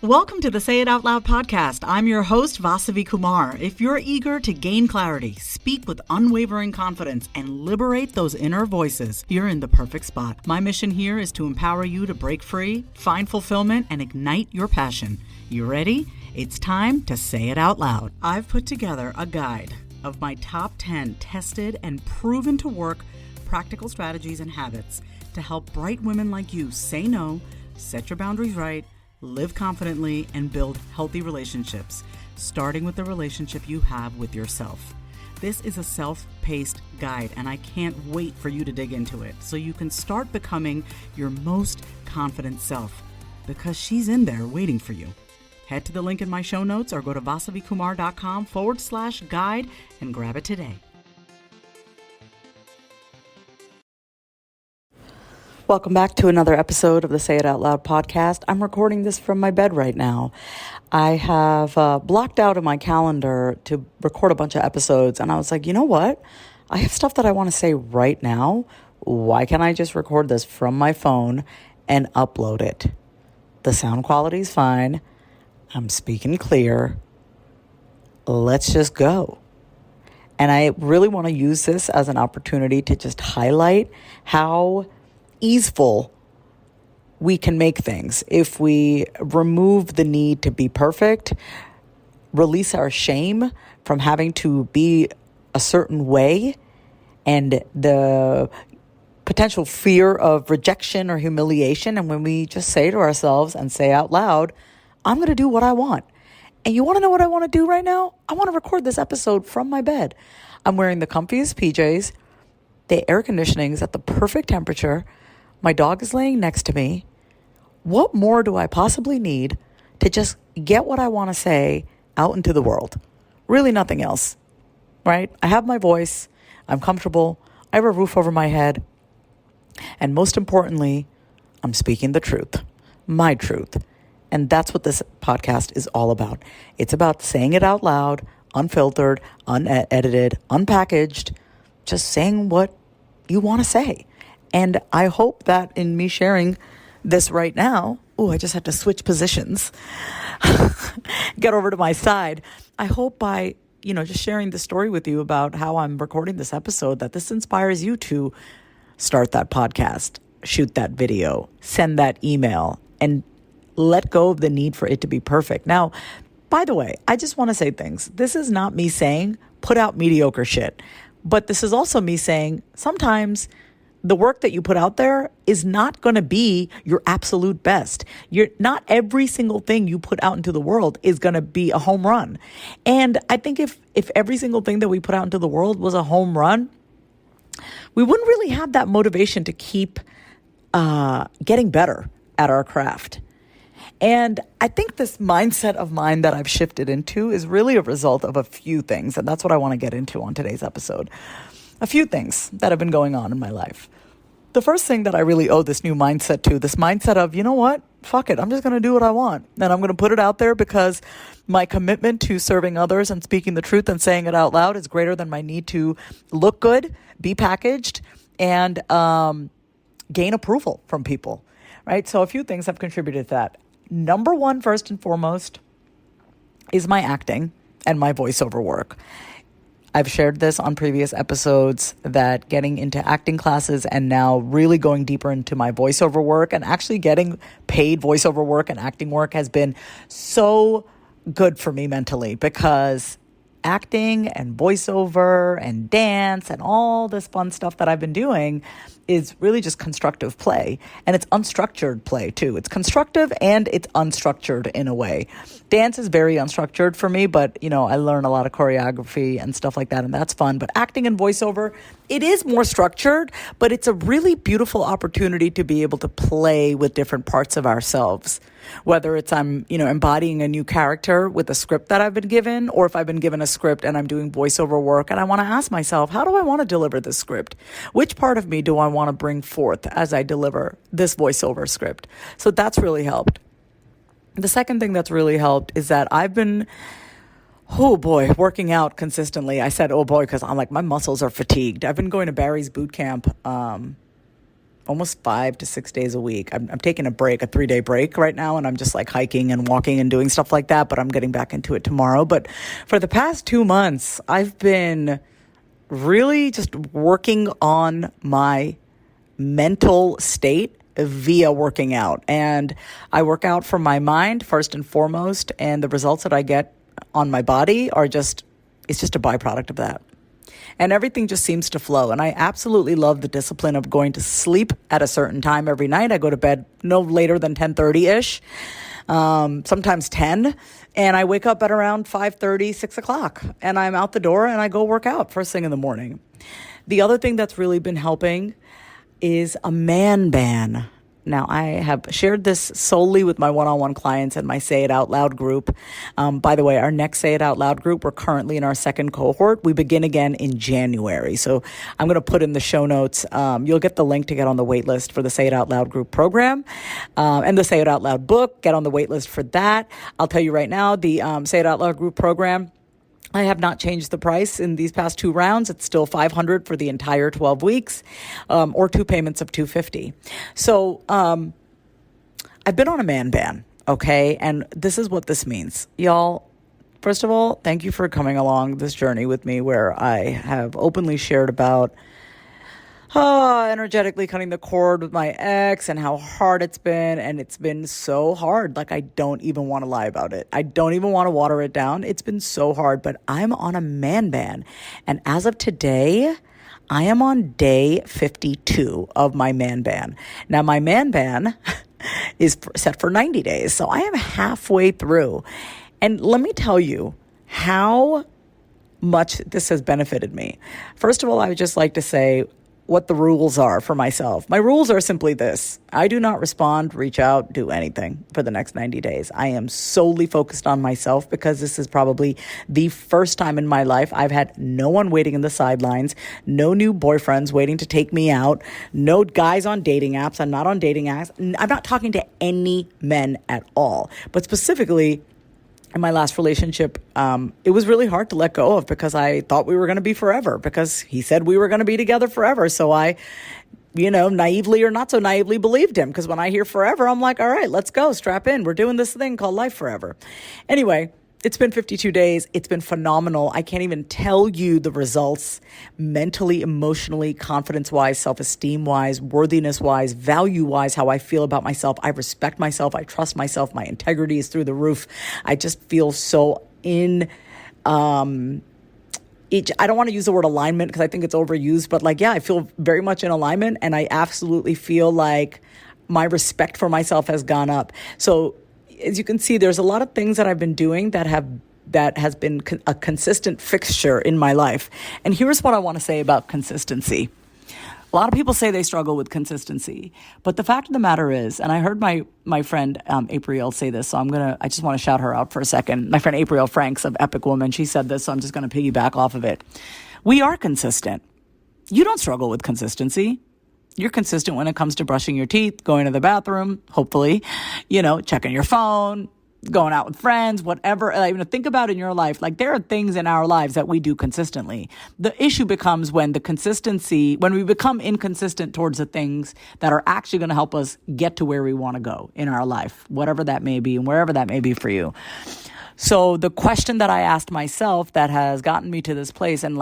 Welcome to the Say It Out Loud podcast. I'm your host, Vasavi Kumar. If you're eager to gain clarity, speak with unwavering confidence, and liberate those inner voices, you're in the perfect spot. My mission here is to empower you to break free, find fulfillment, and ignite your passion. You ready? It's time to say it out loud. I've put together a guide of my top 10 tested and proven to work practical strategies and habits to help bright women like you say no, set your boundaries right, live confidently, and build healthy relationships, starting with the relationship you have with yourself. This is a self-paced guide, and I can't wait for you to dig into it so you can start becoming your most confident self, because she's in there waiting for you. Head to the link in my show notes or go to vasavikumar.com/guide and grab it today. Welcome back to another episode of the Say It Out Loud podcast. I'm recording this from my bed right now. I have blocked out in my calendar to record a bunch of episodes, and I was like, you know what? I have stuff that I want to say right now. Why can't I just record this from my phone and upload it? The sound quality is fine. I'm speaking clear. Let's just go. And I really want to use this as an opportunity to just highlight how easeful we can make things if we remove the need to be perfect, release our shame from having to be a certain way, and the potential fear of rejection or humiliation. And when we just say to ourselves and say out loud, I'm going to do what I want. And you want to know what I want to do right now? I want to record this episode from my bed. I'm wearing the comfiest PJs. The air conditioning is at the perfect temperature. My dog is laying next to me. What more do I possibly need to just get what I want to say out into the world? Really nothing else, right? I have my voice. I'm comfortable. I have a roof over my head. And most importantly, I'm speaking the truth, my truth. And that's what this podcast is all about. It's about saying it out loud, unfiltered, unedited, unpackaged, just saying what you want to say. And I hope that in me sharing this right now, I just had to switch positions, get over to my side. I hope by, just sharing the story with you about how I'm recording this episode, that this inspires you to start that podcast, shoot that video, send that email, and let go of the need for it to be perfect. Now, by the way, I just want to say things. This is not me saying put out mediocre shit, but this is also me saying sometimes the work that you put out there is not going to be your absolute best. Not every single thing you put out into the world is going to be a home run. And I think if every single thing that we put out into the world was a home run, we wouldn't really have that motivation to keep getting better at our craft. And I think this mindset of mine that I've shifted into is really a result of a few things. And that's what I want to get into on today's episode. A few things that have been going on in my life. The first thing that I really owe this new mindset to, this mindset of, you know what? Fuck it. I'm just going to do what I want. And I'm going to put it out there because my commitment to serving others and speaking the truth and saying it out loud is greater than my need to look good, be packaged, and gain approval from people, right? So a few things have contributed to that. Number one, first and foremost, is my acting and my voiceover work. I've shared this on previous episodes that getting into acting classes and now really going deeper into my voiceover work and actually getting paid voiceover work and acting work has been so good for me mentally, because acting and voiceover and dance and all this fun stuff that I've been doing is really just constructive play. And it's unstructured play too. It's constructive and it's unstructured in a way. Dance is very unstructured for me, but I learn a lot of choreography and stuff like that, and that's fun. But acting and voiceover, it is more structured, but it's a really beautiful opportunity to be able to play with different parts of ourselves. Whether it's I'm embodying a new character with a script that I've been given, or if I've been given a script and I'm doing voiceover work and I want to ask myself, how do I want to deliver this script? Which part of me do I want to bring forth as I deliver this voiceover script? So that's really helped. The second thing that's really helped is that I've been, working out consistently. I said, because I'm like, my muscles are fatigued. I've been going to Barry's boot camp almost 5 to 6 days a week. I'm taking a 3-day break right now, and I'm just like hiking and walking and doing stuff like that, but I'm getting back into it tomorrow. But for the past 2 months, I've been really just working on my mental state via working out. And I work out for my mind first and foremost, and the results that I get on my body it's just a byproduct of that. And everything just seems to flow. And I absolutely love the discipline of going to sleep at a certain time every night. I go to bed no later than 10:30-ish, sometimes 10. And I wake up at around 5:30, 6 o'clock. And I'm out the door and I go work out first thing in the morning. The other thing that's really been helping is a man ban. Now, I have shared this solely with my one-on-one clients and my Say It Out Loud group. By the way, our next Say It Out Loud group, we're currently in our second cohort. We begin again in January. So I'm going to put in the show notes. You'll get the link to get on the waitlist for the Say It Out Loud group program and the Say It Out Loud book. Get on the waitlist for that. I'll tell you right now, the Say It Out Loud group program, I have not changed the price in these past 2 rounds. It's still $500 for the entire 12 weeks, or 2 payments of $250. So I've been on a man ban, okay? And this is what this means. Y'all, first of all, thank you for coming along this journey with me where I have openly shared about energetically cutting the cord with my ex and how hard it's been. And it's been so hard. Like, I don't even want to lie about it. I don't even want to water it down. It's been so hard, but I'm on a man ban. And as of today, I am on day 52 of my man ban. Now, my man ban is set for 90 days. So I am halfway through. And let me tell you how much this has benefited me. First of all, I would just like to say what the rules are for myself. My rules are simply this. I do not respond, reach out, do anything for the next 90 days. I am solely focused on myself because this is probably the first time in my life I've had no one waiting in the sidelines, no new boyfriends waiting to take me out, no guys on dating apps. I'm not on dating apps. I'm not talking to any men at all. But specifically, in my last relationship, it was really hard to let go of because I thought we were going to be forever because he said we were going to be together forever. So I, naively or not so naively believed him because when I hear forever, I'm like, all right, let's go, strap in. We're doing this thing called life forever. Anyway, it's been 52 days. It's been phenomenal. I can't even tell you the results mentally, emotionally, confidence-wise, self-esteem-wise, worthiness-wise, value-wise, how I feel about myself. I respect myself. I trust myself. My integrity is through the roof. I just feel so I don't want to use the word alignment because I think it's overused, but I feel very much in alignment, and I absolutely feel like my respect for myself has gone up. So as you can see, there's a lot of things that I've been doing that has been a consistent fixture in my life. And here's what I want to say about consistency. A lot of people say they struggle with consistency, but the fact of the matter is, and I heard my friend April say this, so I just want to shout her out for a second. My friend April Franks of Epic Woman, she said this, so I'm just going to piggyback off of it. We are consistent. You don't struggle with consistency. You're consistent when it comes to brushing your teeth, going to the bathroom, hopefully, checking your phone, going out with friends, whatever. Think about in your life, there are things in our lives that we do consistently. The issue becomes when we become inconsistent towards the things that are actually going to help us get to where we want to go in our life, whatever that may be and wherever that may be for you. So the question that I asked myself that has gotten me to this place, and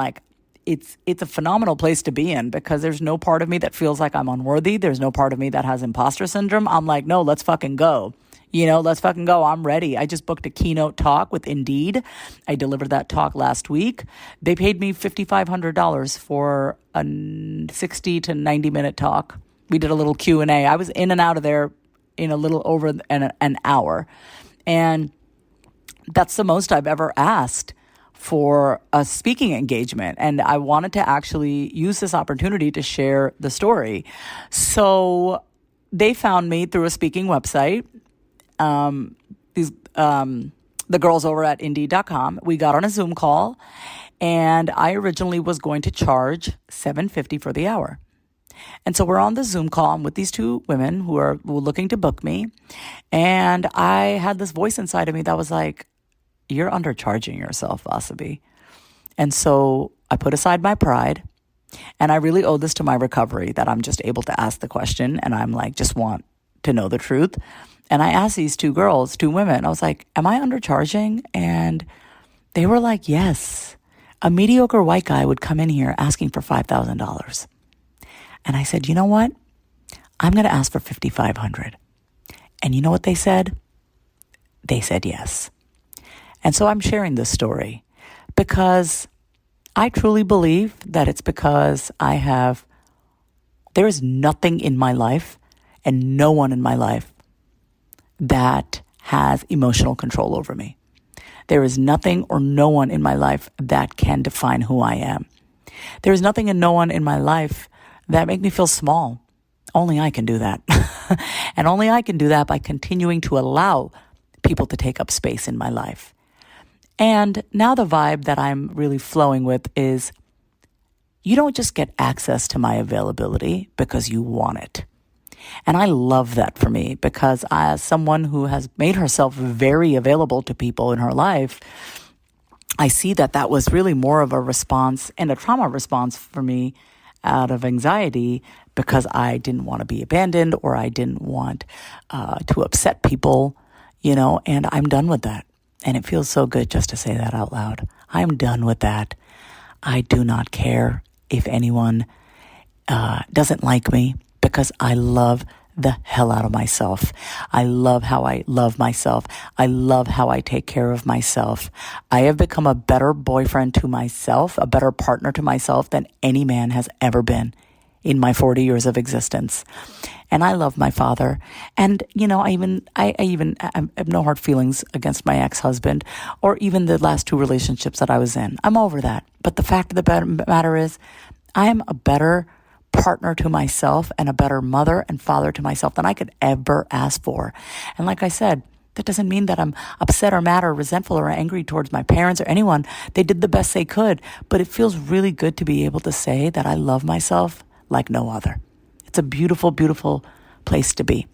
it's a phenomenal place to be in because there's no part of me that feels like I'm unworthy. There's no part of me that has imposter syndrome. I'm like, no, let's fucking go. Let's fucking go. I'm ready. I just booked a keynote talk with Indeed. I delivered that talk last week. They paid me $5,500 for a 60 to 90 minute talk. We did a little Q&A. I was in and out of there in a little over an hour. And that's the most I've ever asked for a speaking engagement. And I wanted to actually use this opportunity to share the story. So they found me through a speaking website. The girls over at Indeed.com. We got on a Zoom call, and I originally was going to charge $7.50 for the hour. And so we're on the Zoom call with these 2 women who were looking to book me. And I had this voice inside of me that was like, you're undercharging yourself, Vasavi. And so I put aside my pride And I really owe this to my recovery that I'm just able to ask the question, and I'm like, just want to know the truth. And I asked these two women, I was like, am I undercharging? And they were like, yes. A mediocre white guy would come in here asking for $5,000. And I said, you know what? I'm going to ask for $5,500. And you know what they said? They said yes. And so I'm sharing this story because I truly believe that it's because there is nothing in my life and no one in my life that has emotional control over me. There is nothing or no one in my life that can define who I am. There is nothing and no one in my life that make me feel small. Only I can do that. And only I can do that by continuing to allow people to take up space in my life. And now the vibe that I'm really flowing with is you don't just get access to my availability because you want it. And I love that for me because as someone who has made herself very available to people in her life, I see that was really more of a response and a trauma response for me out of anxiety because I didn't want to be abandoned or I didn't want to upset people, and I'm done with that. And it feels so good just to say that out loud. I'm done with that. I do not care if anyone doesn't like me because I love the hell out of myself. I love how I love myself. I love how I take care of myself. I have become a better boyfriend to myself, a better partner to myself than any man has ever been in my 40 years of existence. And I love my father. And, I have no hard feelings against my ex-husband or even the last two relationships that I was in. I'm over that. But the fact of the matter is, I'm a better partner to myself and a better mother and father to myself than I could ever ask for. And like I said, that doesn't mean that I'm upset or mad or resentful or angry towards my parents or anyone. They did the best they could. But it feels really good to be able to say that I love myself like no other. It's a beautiful, beautiful place to be.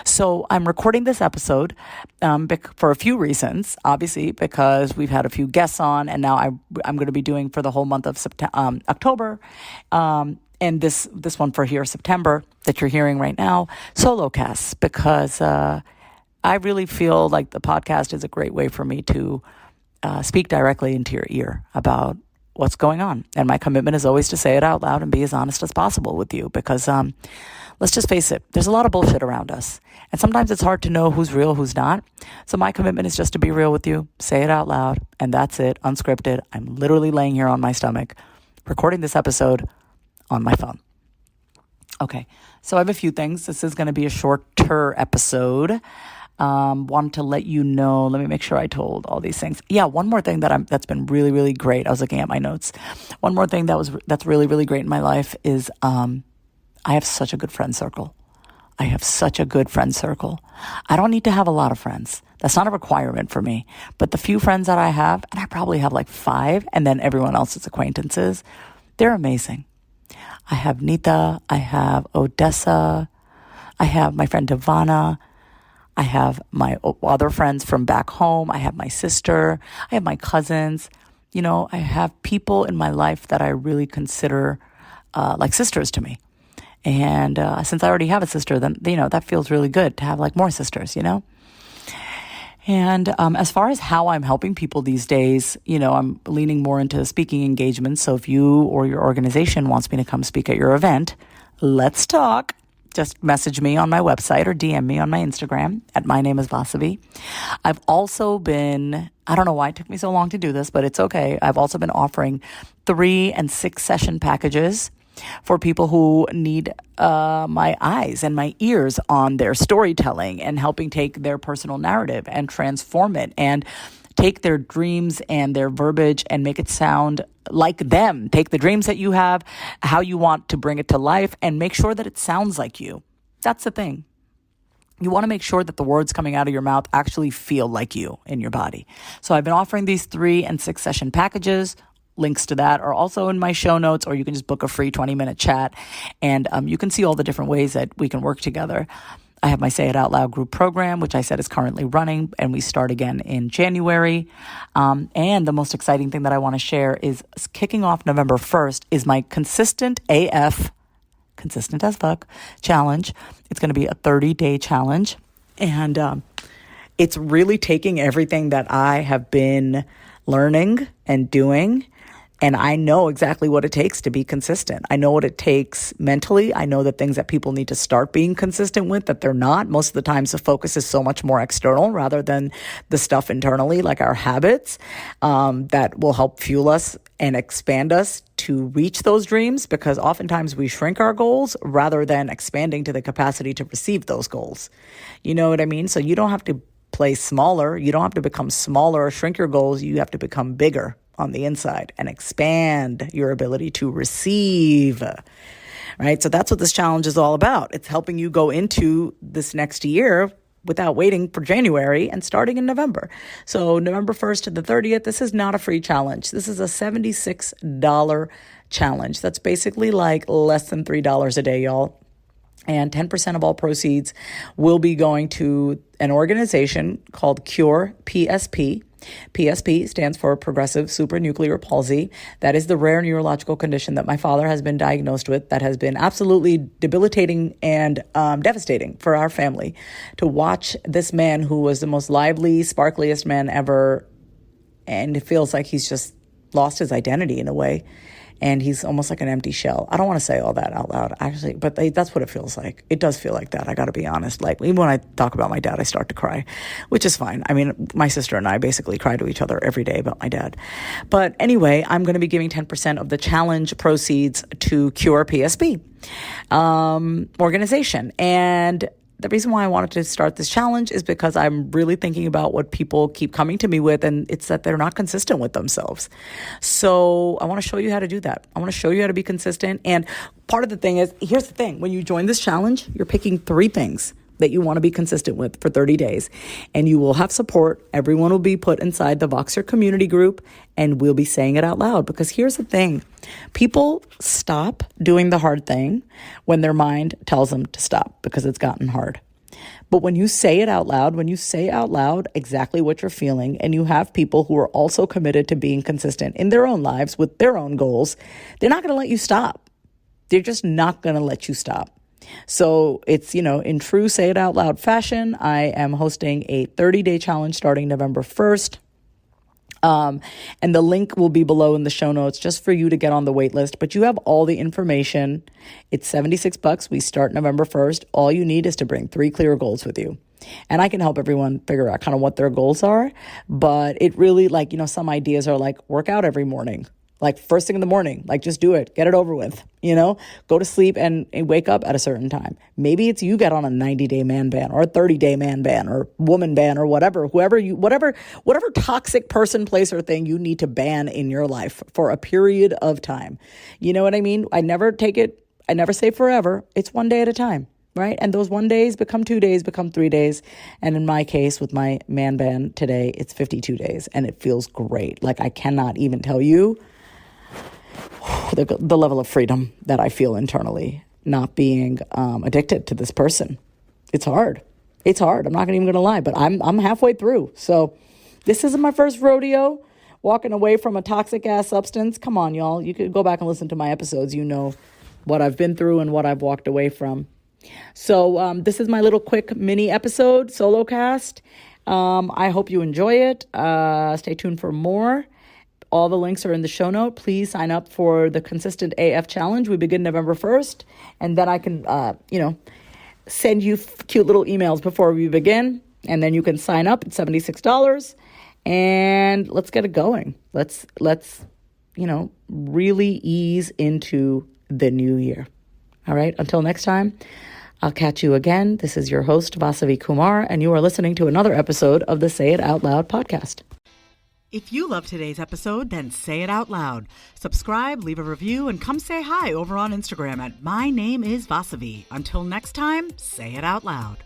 So I'm recording this episode for a few reasons, obviously, because we've had a few guests on, and now I'm going to be doing for the whole month of October, and this one for here, September, that you're hearing right now, solo casts, because I really feel like the podcast is a great way for me to speak directly into your ear about what's going on. And my commitment is always to say it out loud and be as honest as possible with you because let's just face it, there's a lot of bullshit around us. And sometimes it's hard to know who's real, who's not. So my commitment is just to be real with you, say it out loud, and that's it, unscripted. I'm literally laying here on my stomach, recording this episode on my phone. Okay, so I have a few things. This is going to be a shorter episode. Wanted to let you know, let me make sure I told all these things. Yeah, one more thing that's been really, really great. I was looking at my notes. One more thing that's really, really great in my life is I have such a good friend circle. I don't need to have a lot of friends. That's not a requirement for me. But the few friends that I have, and I probably have like 5, and then everyone else's acquaintances, they're amazing. I have Nita, I have Odessa, I have my friend Ivana, I have my other friends from back home, I have my sister, I have my cousins. I have people in my life that I really consider like sisters to me. And since I already have a sister, then, that feels really good to have like more sisters, And as far as how I'm helping people these days, I'm leaning more into speaking engagements. So if you or your organization wants me to come speak at your event, let's talk. Just message me on my website or DM me on my Instagram at my name is Vasavi. I've also been, I don't know why it took me so long to do this, but it's okay. I've also been offering 3 and 6 session packages for people who need my eyes and my ears on their storytelling and helping take their personal narrative and transform it and take their dreams and their verbiage and make it sound like them. Take the dreams that you have, how you want to bring it to life, and make sure that it sounds like you. That's the thing. You want to make sure that the words coming out of your mouth actually feel like you in your body. So I've been offering these 3 and 6 session packages. Links to that are also in my show notes, or you can just book a free 20-minute chat, and you can see all the different ways that we can work together. I have my Say It Out Loud group program, which I said is currently running, and we start again in January. And the most exciting thing that I want to share is kicking off November 1st is my consistent as fuck challenge. It's going to be a 30-day challenge. And it's really taking everything that I have been learning and doing, and I know exactly what it takes to be consistent. I know what it takes mentally. I know the things that people need to start being consistent with that they're not. Most of the times the focus is so much more external rather than the stuff internally, like our habits that will help fuel us and expand us to reach those dreams, because oftentimes we shrink our goals rather than expanding to the capacity to receive those goals. You know what I mean? So you don't have to play smaller. You don't have to become smaller or shrink your goals. You have to become bigger on the inside and expand your ability to receive, right? So that's what this challenge is all about. It's helping you go into this next year without waiting for January and starting in November. So November 1st to the 30th, this is not a free challenge. This is a $76 challenge. That's basically like less than $3 a day, y'all. And 10% of all proceeds will be going to an organization called Cure PSP. PSP stands for Progressive Supranuclear Palsy. That is the rare neurological condition that my father has been diagnosed with that has been absolutely debilitating and devastating for our family. To watch this man who was the most lively, sparkliest man ever, and it feels like he's just lost his identity in a way. And he's almost like an empty shell. I don't want to say all that out loud, actually, but that's what it feels like. It does feel like that. I got to be honest. Like, even when I talk about my dad, I start to cry, which is fine. I mean, my sister and I basically cry to each other every day about my dad. But anyway, I'm going to be giving 10% of the challenge proceeds to Cure PSP organization. And the reason why I wanted to start this challenge is because I'm really thinking about what people keep coming to me with, and it's that they're not consistent with themselves. So I want to show you how to do that. I want to show you how to be consistent. And part of the thing is, here's the thing. When you join this challenge, you're picking 3 things that you want to be consistent with for 30 days. And you will have support. Everyone will be put inside the Voxer community group, and we'll be saying it out loud. Because here's the thing. People stop doing the hard thing when their mind tells them to stop because it's gotten hard. But when you say it out loud, when you say out loud exactly what you're feeling, and you have people who are also committed to being consistent in their own lives with their own goals, they're not going to let you stop. They're just not going to let you stop. So it's, in true Say It Out Loud fashion, I am hosting a 30-day challenge starting November 1st. And the link will be below in the show notes just for you to get on the wait list. But you have all the information. It's $76. We start November 1st. All you need is to bring 3 clear goals with you. And I can help everyone figure out kind of what their goals are. But it really, some ideas are like work out every morning. Like first thing in the morning, just do it, get it over with, go to sleep and wake up at a certain time. Maybe it's you get on a 90-day man ban or a 30-day man ban or woman ban or whatever toxic person, place, or thing you need to ban in your life for a period of time. You know what I mean? I never say forever. It's one day at a time, right? And those 1 days become 2 days, become 3 days. And in my case with my man ban today, it's 52 days and it feels great. I cannot even tell you the level of freedom that I feel internally, not being addicted to this person. It's hard. I'm not even going to lie, but I'm halfway through. So this isn't my first rodeo walking away from a toxic ass substance. Come on, y'all. You could go back and listen to my episodes. You know what I've been through and what I've walked away from. So this is my little quick mini episode, solo cast. I hope you enjoy it. Stay tuned for more. All the links are in the show note. Please sign up for the Consistent AF Challenge. We begin November 1st. And then I can, send you cute little emails before we begin. And then you can sign up at $76. And let's get it going. Let's really ease into the new year. All right. Until next time, I'll catch you again. This is your host, Vasavi Kumar, and you are listening to another episode of the Say It Out Loud podcast. If you love today's episode, then say it out loud. Subscribe, leave a review, and come say hi over on Instagram at My Name is Vasavi. Until next time, say it out loud.